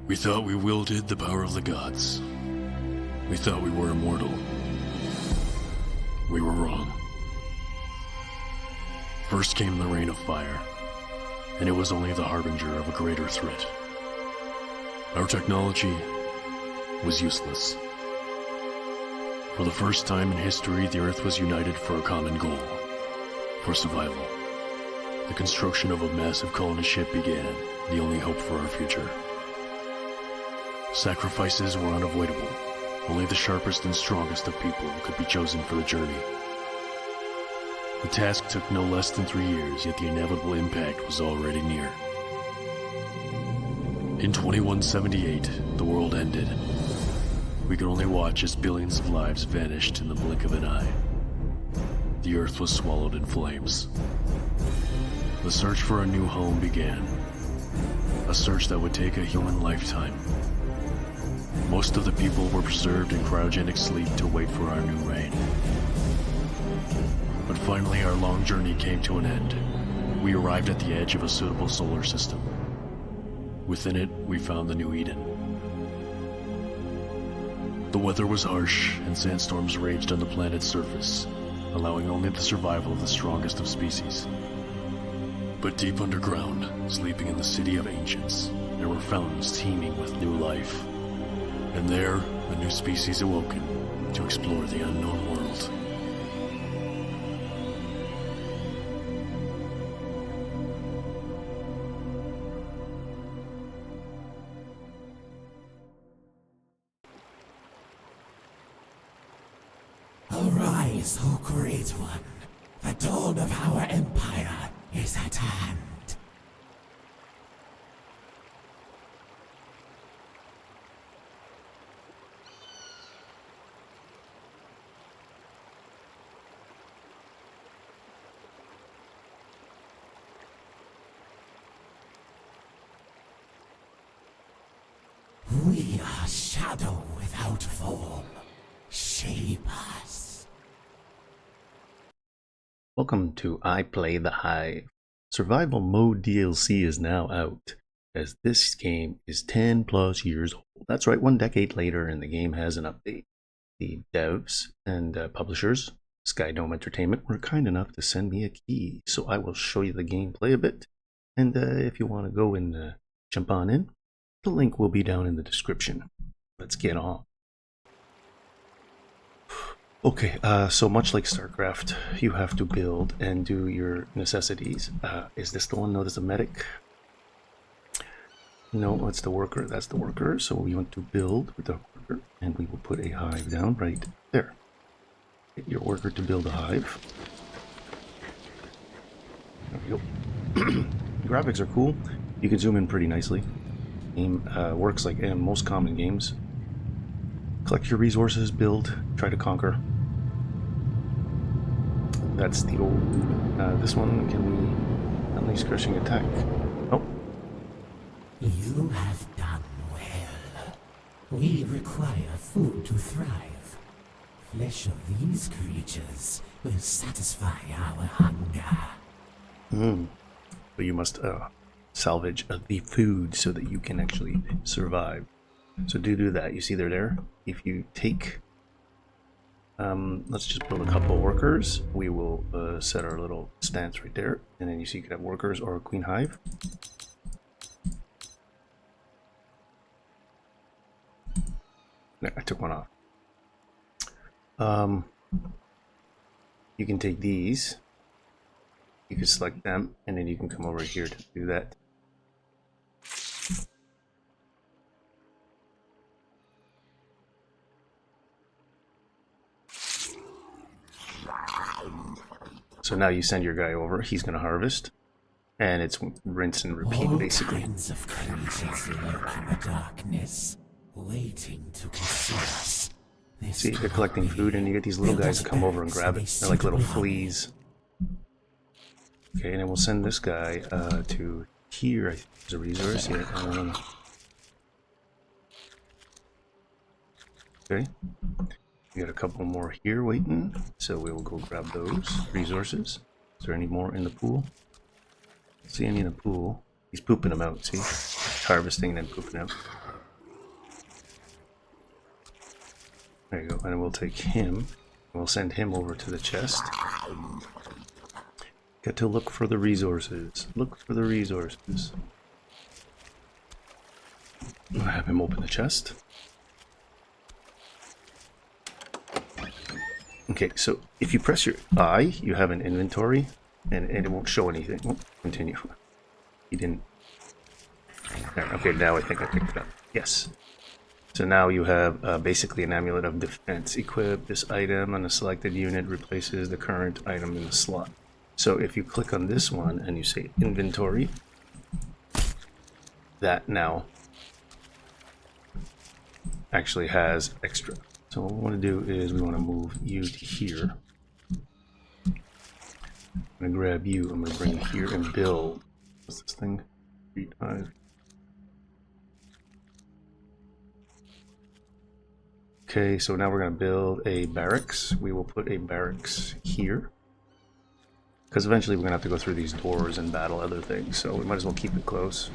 We thought we wielded the power of the gods. We thought we were immortal. We were wrong. First came the rain of fire, and it was only the harbinger of a greater threat. Our technology was useless. For the first time in history, the Earth was united for a common goal, for survival. The construction of a massive colony ship began, the only hope for our future. Sacrifices were unavoidable. Only the sharpest and strongest of people could be chosen for the journey. The task took no less than 3 years, yet the inevitable impact was already near. In 2178, the world ended. We could only watch as billions of lives vanished in the blink of an eye. The Earth was swallowed in flames. The search for a new home began. A search that would take a human lifetime. Most of the people were preserved in cryogenic sleep to wait for our new reign. But finally, our long journey came to an end. We arrived at the edge of a suitable solar system. Within it, we found the new Eden. The weather was harsh, and sandstorms raged on the planet's surface, allowing only the survival of the strongest of species. But deep underground, sleeping in the city of ancients, there were fountains teeming with new life. And there, a new species awoken to explore the unknown world. Arise, O Great One. The dawn of our empire is at hand. We are shadow without form. Shape us. Welcome to iPlayKreatorB. Survival Mode DLC is now out, as this game is 10 plus years old. That's right, 1 decade later, and the game has an update. The devs and publishers, Skydome Entertainment, were kind enough to send me a key, so I will show you the gameplay a bit. And if you want to go and jump on in, the link will be down in the description. Let's get on. Okay, so much like StarCraft, you have to build and do your necessities. Is this the one? No, that's a medic. No, it's the worker. That's the worker. So we want to build with the worker, and we will put a hive down right there. Get your worker to build a hive. There we go. Graphics are cool. You can zoom in pretty nicely. Game works like in most common games. Collect your resources, build, try to conquer. That's the old. This one can we unleash crushing attack? Oh. You have done well. We require food to thrive. Flesh of these creatures will satisfy our hunger. But you must salvage the food so that you can actually survive. So do that. You see they're there. If you take, let's just build a couple workers. We will set our little stance right there, and then you see you could have workers or a queen hive. No, I took one off. You can take these. You can select them, and then you can come over here to do that. So now you send your guy over, he's going to harvest, and it's rinse and repeat basically. All kinds of creatures lurk in the darkness, waiting to consume us. See, they're collecting food, and you get these little guys that come over and grab it. They're like little fleas. Okay, and then we'll send this guy to here. I think there's a resource here. Okay. We got a couple more here waiting, so we will go grab those resources. Is there any more in the pool? See any in the pool? He's pooping them out, see? Harvesting and then pooping out. There you go. And we'll take him. And we'll send him over to the chest. Get to look for the resources. Look for the resources. I'll have him open the chest. Okay, so if you press your I, you have an inventory, and it won't show anything. Oh, continue. You didn't. There, okay, now I think I picked it up. Yes. So now you have basically an amulet of defense. Equip this item on a selected unit, replaces the current item in the slot. So if you click on this one and you say inventory, that now actually has extra. So what we want to do is we want to move you to here. I'm going to grab you, I'm going to bring you here and build. What's this thing? Hive. Okay, so now we're going to build a barracks. We will put a barracks here. Because eventually we're going to have to go through these doors and battle other things, so we might as well keep it close.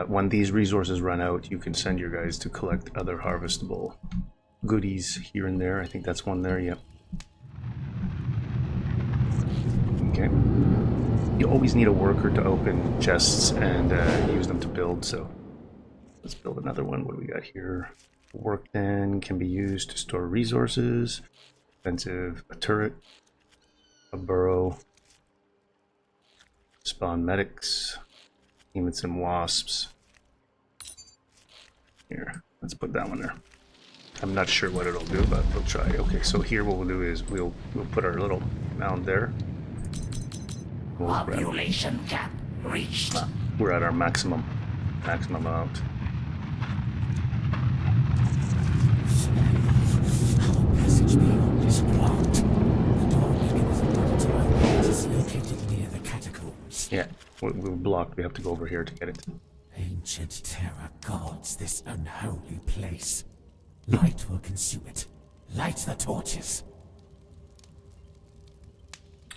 When these resources run out, you can send your guys to collect other harvestable goodies here and there. I think that's one there, yep. Okay. You always need a worker to open chests and use them to build, so let's build another one. What do we got here? Work den can be used to store resources. Defensive, a turret, a burrow, spawn medics, even some wasps. Here, let's put that one there. I'm not sure what it'll do, but we'll try. Okay, so here what we'll do is we'll put our little mound there. We'll Population cap reached. We're at our maximum amount. Passage beyond is blocked. The door mechanism needed to open is located near the catacombs. Yeah, we're blocked. We have to go over here to get it. Ancient terror guards this unholy place. Light will consume it. Light the torches.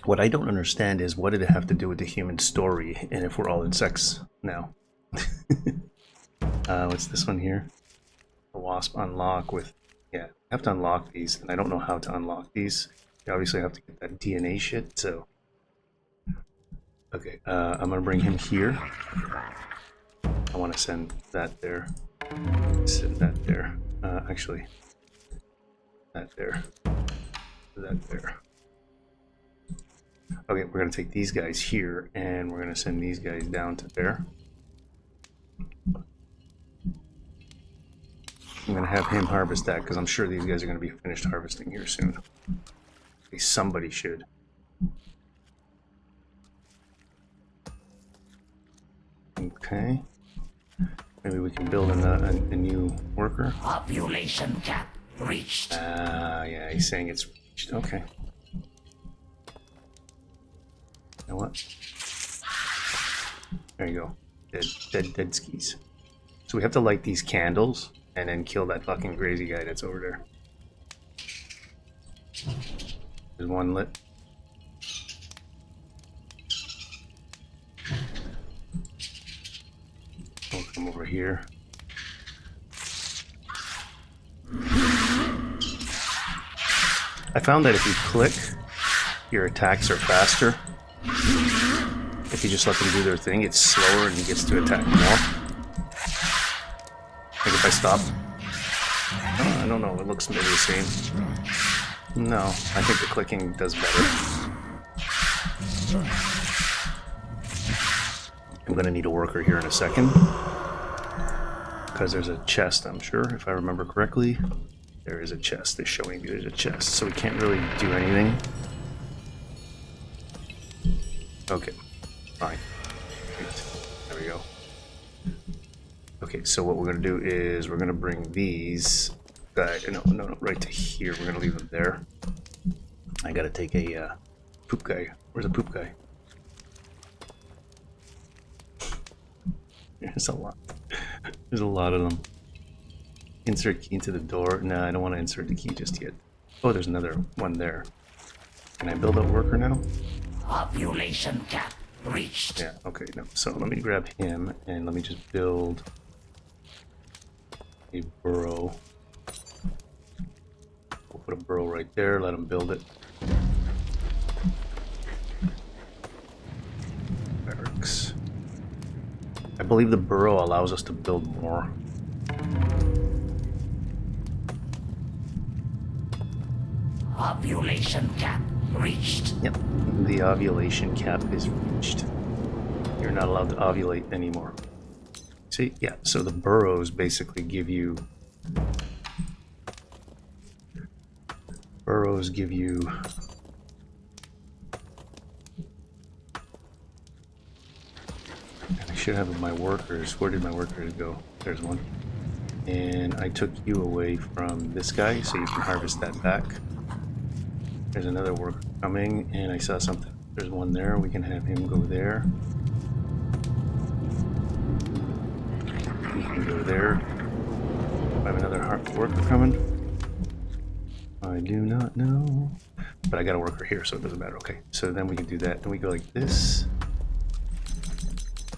What I don't understand is what did it have to do with the human story, and if we're all insects now. What's this one here? The wasp unlock with, yeah, I have to unlock these, and I don't know how to unlock these. You obviously have to get that DNA shit, so. Okay, I'm gonna bring him here. I want to send that there. Send that there. Actually, that there. That there. Okay, we're gonna take these guys here, and we're gonna send these guys down to there. I'm gonna have him harvest that because I'm sure these guys are gonna be finished harvesting here soon. At least somebody should. Okay. Maybe we can build a new worker. Population cap reached. Yeah, he's saying it's reached. Okay. You know what? There you go. Dead skis. So we have to light these candles and then kill that fucking crazy guy that's over there. There's one lit. We'll come over here. I found that if you click, your attacks are faster. If you just let them do their thing, it's slower and he gets to attack more. Like if I stop. Oh, I don't know, it looks maybe the same. No, I think the clicking does better. I'm gonna need a worker here in a second. Because there's a chest, I'm sure, if I remember correctly. There is a chest, they're showing me there's a chest, so we can't really do anything. Okay, fine. Great. There we go. Okay, so what we're gonna do is we're gonna bring these guys, no, right to here. We're gonna leave them there. I gotta take a poop guy. Where's the poop guy? There's a lot. There's a lot of them. Insert key into the door. No, I don't want to insert the key just yet. Oh, there's another one there. Can I build a worker now? Population cap reached. Yeah, okay, no. So let me grab him and let me just build a burrow. We'll put a burrow right there, let them build it. Barracks. I believe the burrow allows us to build more. Ovulation cap reached. Yep, the ovulation cap is reached. You're not allowed to ovulate anymore. See, yeah, so the burrows basically give you... Burrows give you... I should have my workers. Where did my workers go? There's one. And I took you away from this guy, so you can harvest that back. There's another worker coming, and I saw something. There's one there. We can have him go there. You can go there. I have another worker coming. I do not know. But I got a worker here, so it doesn't matter. Okay, so then we can do that. Then we go like this.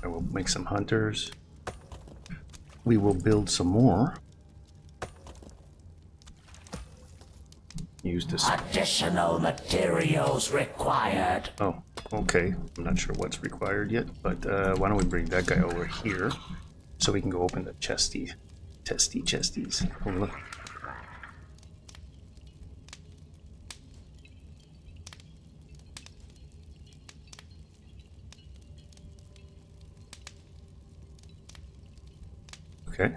I will make some hunters. We will build some more. Use this. Additional materials required. Oh, okay. I'm not sure what's required yet, but why don't we bring that guy over here so we can go open the chesties. Oh, look. Okay.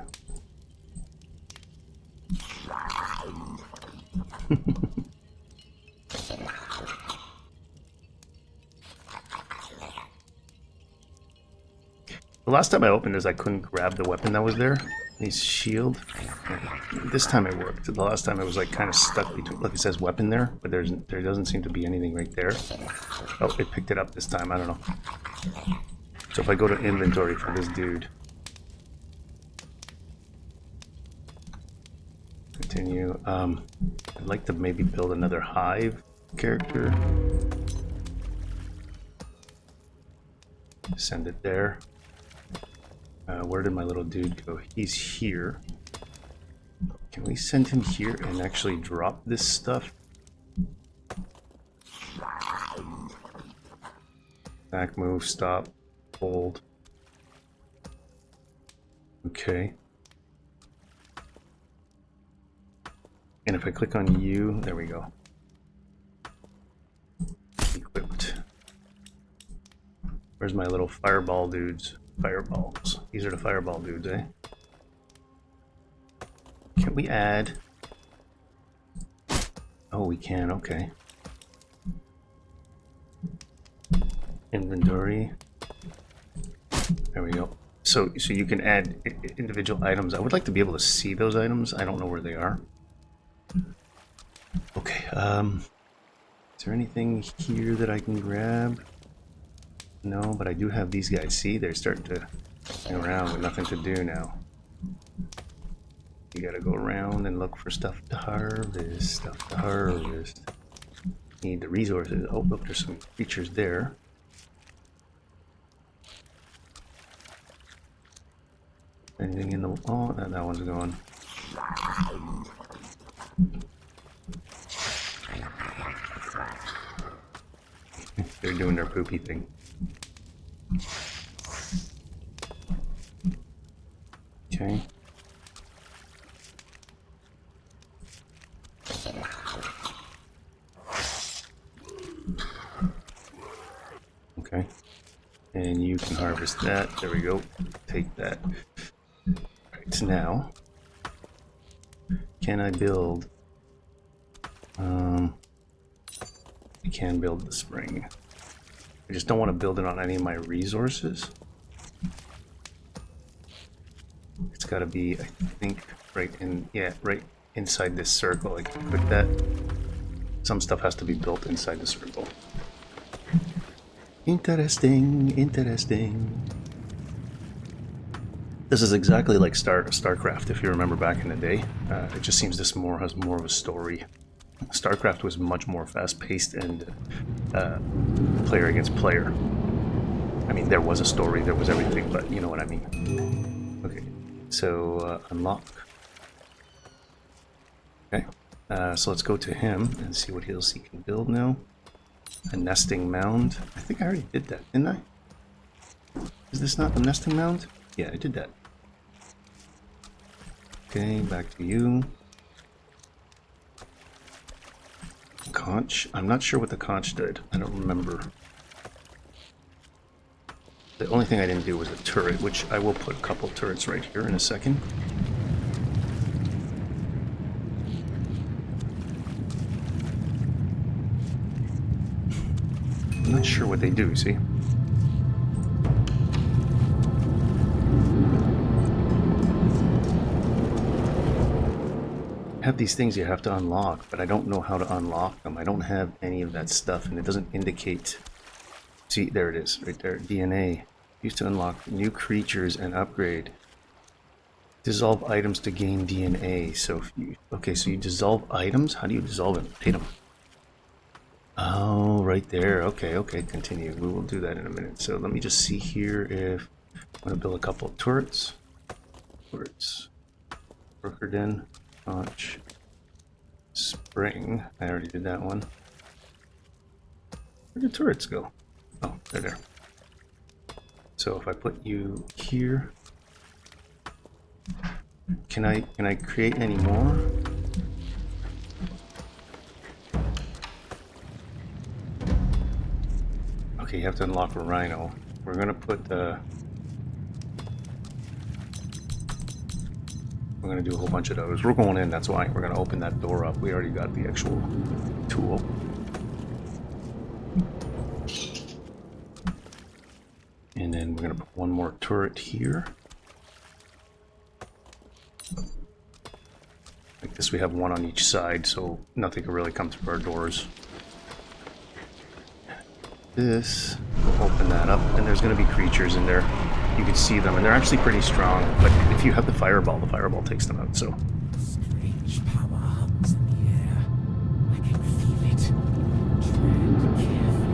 The last time I opened this, I couldn't grab the weapon that was there. His shield. This time it worked. The last time it was like kind of stuck between. Look, it says weapon there, but there doesn't seem to be anything right there. Oh, it picked it up this time. I don't know. So if I go to inventory for this dude. Continue. I'd like to maybe build another Hive character. Send it there. Where did my little dude go? He's here. Can we send him here and actually drop this stuff? Back move, stop, hold. Okay. And if I click on you, there we go. Equipped. Where's my little fireball dudes? Fireballs. These are the fireball dudes, eh? Can we add? Oh, we can, okay. Inventory. There we go. So you can add individual items. I would like to be able to see those items. I don't know where they are. Okay, is there anything here that I can grab? No, but I do have these guys. See, they're starting to hang around with nothing to do now. You gotta go around and look for stuff to harvest, Need the resources. Oh, look, there's some creatures there. Anything in the... Oh, that one's gone. They're doing their poopy thing. Okay. Okay. And you can harvest that. There we go. Take that. Right, now, can I build... I can build the spring. I just don't want to build it on any of my resources. It's got to be, I think, right in, yeah, right inside this circle. I can click that. Some stuff has to be built inside the circle. Interesting, interesting. This is exactly like StarCraft, if you remember back in the day. It just seems this has more of a story. StarCraft was much more fast-paced and player against player. I mean, there was a story, there was everything, but you know what I mean. Okay, so unlock. So let's go to him and see what else he can build now. A nesting mound. I think I already did that, didn't I? Is this not the nesting mound? Yeah, I did that. Okay, back to you. Conch. I'm not sure what the conch did. I don't remember. The only thing I didn't do was a turret, which I will put a couple turrets right here in a second. I'm not sure what they do, see? Have these things you have to unlock, but I don't know how to unlock them. I don't have any of that stuff, and it doesn't indicate. See, there it is, right there. DNA. Used to unlock new creatures and upgrade. Dissolve items to gain DNA. So if you, okay, so you dissolve items. How do you dissolve them? Hit them. Oh, right there. Okay, okay, continue. We will do that in a minute. So let me just see here if I'm going to build a couple of turrets. Turrets. Worker den. Launch. Spring. I already did that one. Where did turrets go? Oh, they're there. So if I put you here, can I create any more? Okay, you have to unlock a rhino. We're gonna put the. We're gonna do a whole bunch of those. We're going in. That's why we're gonna open that door up. We already got the actual tool. And then we're gonna put one more turret here. Like this, we have one on each side, so nothing can really come through our doors. This, we'll open that up, and there's gonna be creatures in there. You can see them, and they're actually pretty strong, but if you have the fireball takes them out, so. Strange power hums in the air. I can feel it. Tread carefully.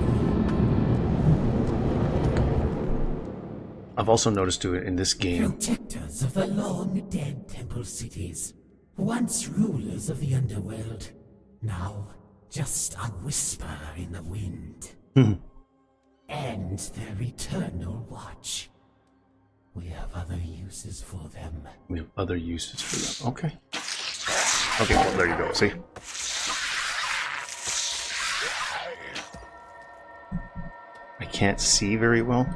I've also noticed too in this game. Protectors of the long-dead temple cities. Once rulers of the underworld. Now just a whisper in the wind. And their eternal watch. We have other uses for them. We have other uses for them. Okay. Okay, well, there you go. See? I can't see very well.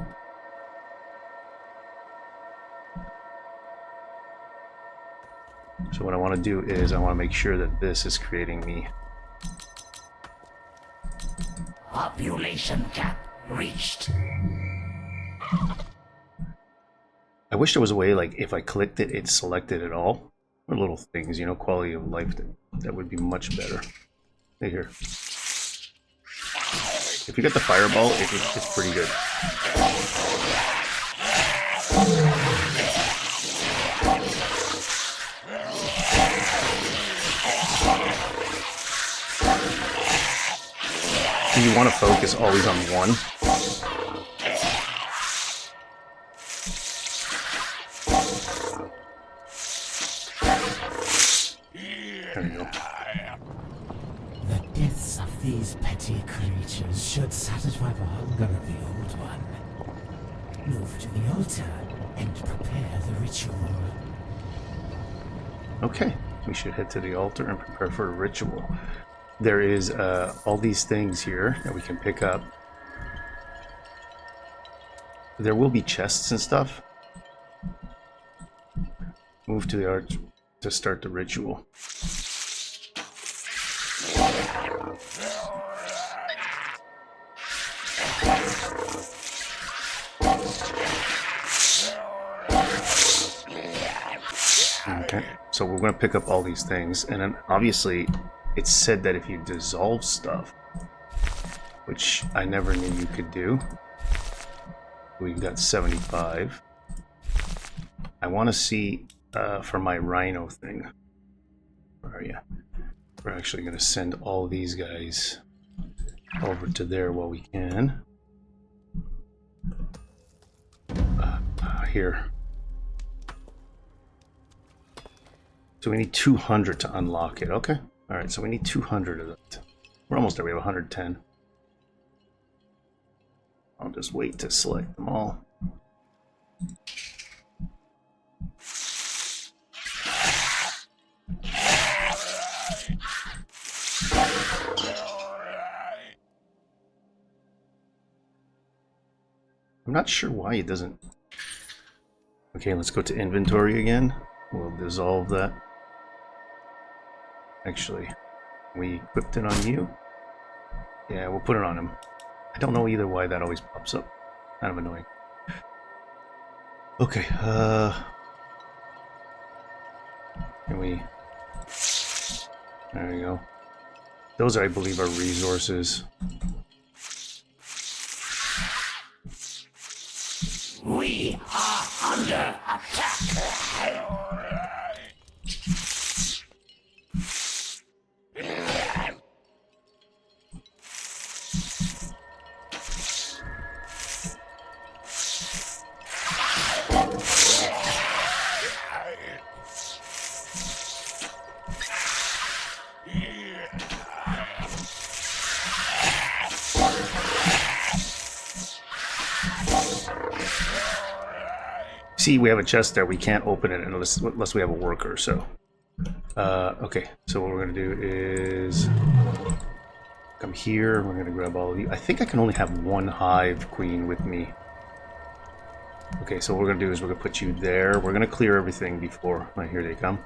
So what I want to do is I want to make sure that this is creating me. Population cap reached. I wish there was a way, like, if I clicked it, it selected it all. Or little things, you know, quality of life, that would be much better. Hey, here. If you get the fireball, it's pretty good. You want to focus always on one. There you go. The deaths of these petty creatures should satisfy the hunger of the Old One. Move to the altar and prepare the ritual. Okay, we should head to the altar and prepare for a ritual. There is all these things here that we can pick up. There will be chests and stuff. Move to the altar to start the ritual. Okay, so we're going to pick up all these things, and then obviously it's said that if you dissolve stuff, which I never knew you could do. We've got 75. I want to see for my rhino thing. Where are you? We're actually going to send all these guys over to there while we can. Here. So we need 200 to unlock it. Okay. Alright, so we need 200 of that. We're almost there, we have 110. I'll just wait to select them all. I'm not sure why it doesn't. Okay, let's go to inventory again. We'll dissolve that. Actually, we equipped it on you. Yeah, we'll put it on him. I don't know either why that always pops up. Kind of annoying. Okay, can we... There we go. Those, I believe, are resources. We are under attack. See, we have a chest there. We can't open it unless we have a worker. So, okay. So what we're gonna do is come here. We're gonna grab all of you. I think I can only have one hive queen with me. Okay, so what we're gonna do is we're gonna put you there. We're gonna clear everything before. Right, here they come.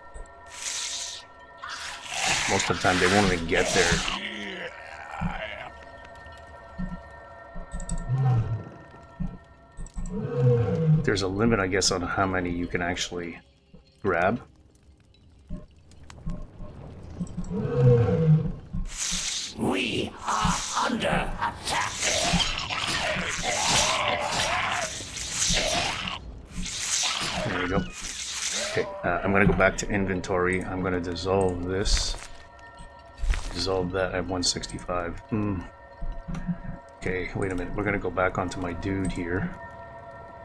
Most of the time, they won't even get there. There's a limit, I guess, on how many you can actually grab. We are under attack. There we go. Okay, I'm going to go back to inventory. I'm going to dissolve this. Dissolve that at 165. Okay, wait a minute. We're going to go back onto my dude here.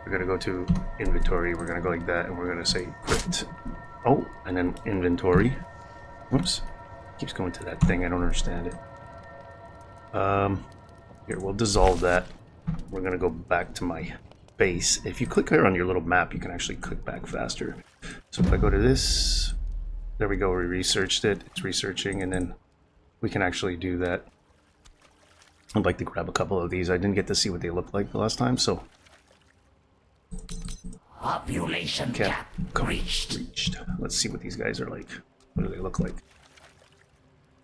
We're going to go to inventory. We're going to go like that, and we're going to say equipped. Oh, and then inventory. Whoops. Keeps going to that thing. I don't understand it. Here, we'll dissolve that. We're going to go back to my base. If you click here on your little map, you can actually click back faster. So if I go to this, there we go. We researched it. It's researching, and then we can actually do that. I'd like to grab a couple of these. I didn't get to see what they looked like the last time, so... Population cap reached. Let's see what these guys are like. What do they look like?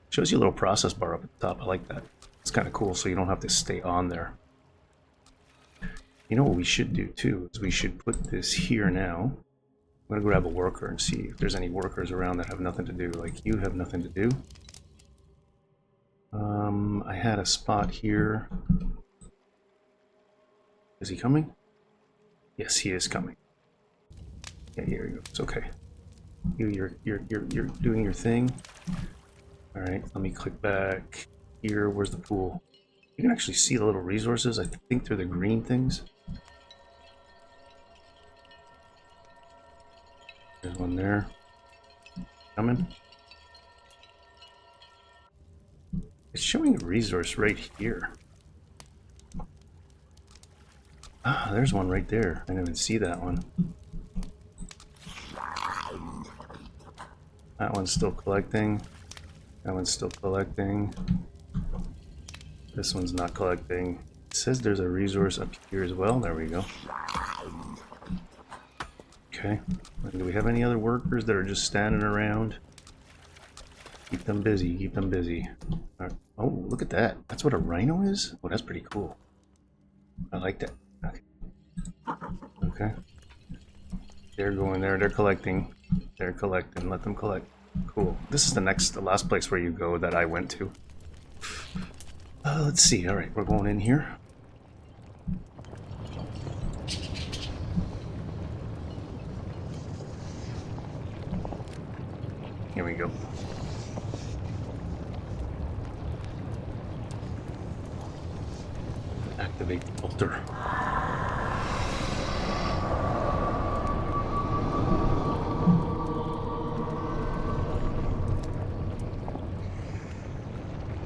Shows you a little process bar up at the top. I like that. It's kind of cool, so you don't have to stay on there. You know what we should do too is we should put this here now. I'm gonna grab a worker and see if there's any workers around that have nothing to do. Like you have nothing to do. I had a spot here. Is he coming? Yes, he is coming. Yeah, here you go. It's okay. You're doing your thing. All right, let me click back here. Where's the pool? You can actually see the little resources. I think they're the green things. There's one there. Coming. It's showing a resource right here. Ah, there's one right there. I didn't even see that one. That one's still collecting. That one's still collecting. This one's not collecting. It says there's a resource up here as well. There we go. Okay. Do we have any other workers that are just standing around? Keep them busy. Keep them busy. All right. Oh, look at that. That's what a rhino is? Oh, that's pretty cool. I like that. Okay. Okay. They're going there. They're collecting. They're collecting. Let them collect. Cool. This is the last place where you go that I went to. Let's see. All right, we're going in here. Here we go. Activate the filter.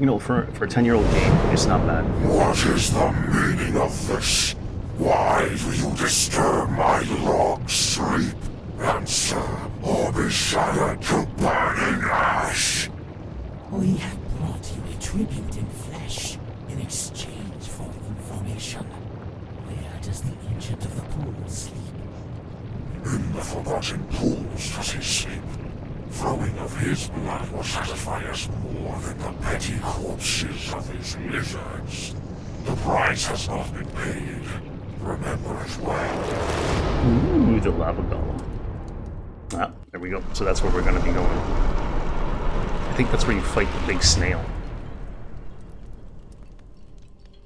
You know, for a 10-year-old game, it's not bad. What is the meaning of this? Why do you disturb my long sleep? Answer, or be shattered to burning ash. We have brought you a tribute in flesh in exchange for information. Where does the Ancient of the Pool sleep? In the Forgotten Pools does he sleep. Flowing of his blood will satisfy us more than the petty corpses of his lizards. The price has not been paid. Remember it well. Ooh, the lava golem. Ah, there we go. So that's where we're going to be going. I think that's where you fight the big snail.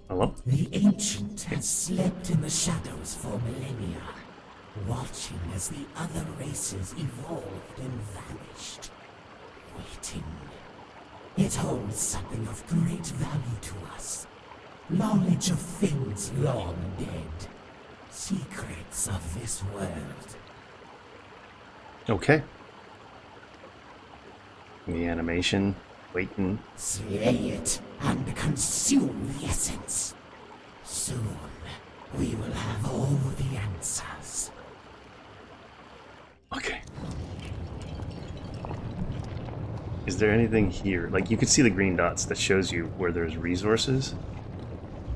Hello? The Ancient has slept in the shadows for millennia, watching as the other races evolved and vanished. Waiting. It holds something of great value to us. Knowledge of things long dead. Secrets of this world. Okay. The animation, waiting. Slay it and consume the essence. Soon, we will have all the answers. Okay. Is there anything here? Like, you can see the green dots that shows you where there's resources.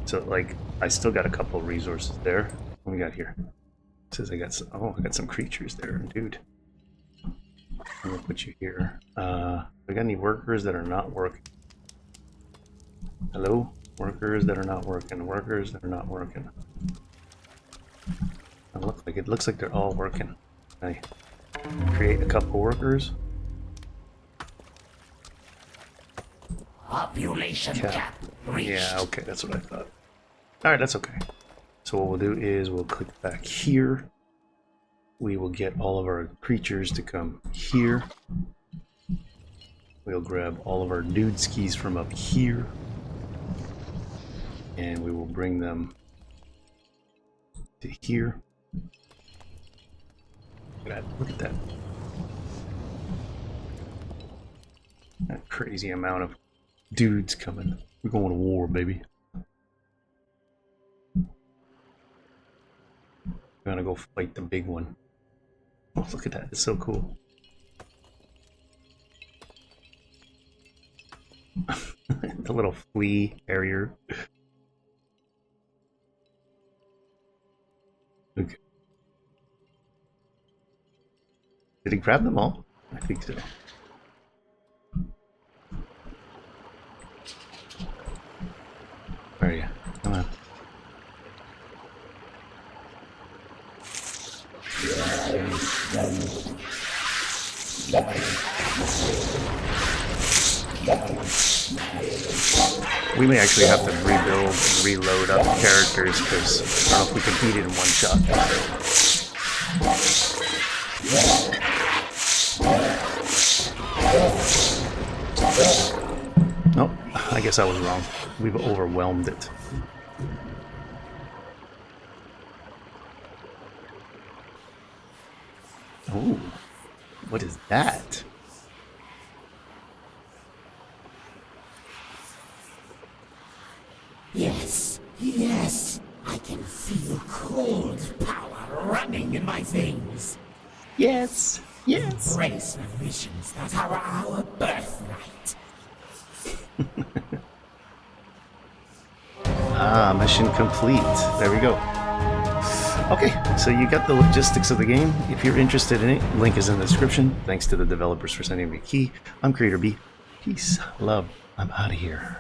So, like, I still got a couple of resources there. What we got here? It says I got some, oh, I got some creatures there, dude. I'm gonna put you here. We got any workers that are not working? Hello? Workers that are not working. Workers that are not working. It looks like they're all working. I create a couple workers. Population cap reached. Yeah, okay, that's what I thought. Alright, that's okay. So what we'll do is we'll click back here. We will get all of our creatures to come here. We'll grab all of our dude skis from up here. And we will bring them to here. Look at that. That crazy amount of dudes coming. We're going to war, baby. We're gonna go fight the big one. Oh, look at that. It's so cool. The little flea area. Okay. Did he grab them all? I think so. Where are you? Come on. We may actually have to rebuild and reload up characters because I don't know if we can beat it in one shot. Nope, I guess I was wrong. We've overwhelmed it. Oh, what is that? Yes, yes, I can feel cold power running in my veins. Yes, yes. Embrace the visions that are our birthright. Ah, mission complete. There we go. Okay, so you got the logistics of the game. If you're interested in it, link is in the description. Thanks to the developers for sending me a key. I'm CreatorB. Peace, love. I'm out of here.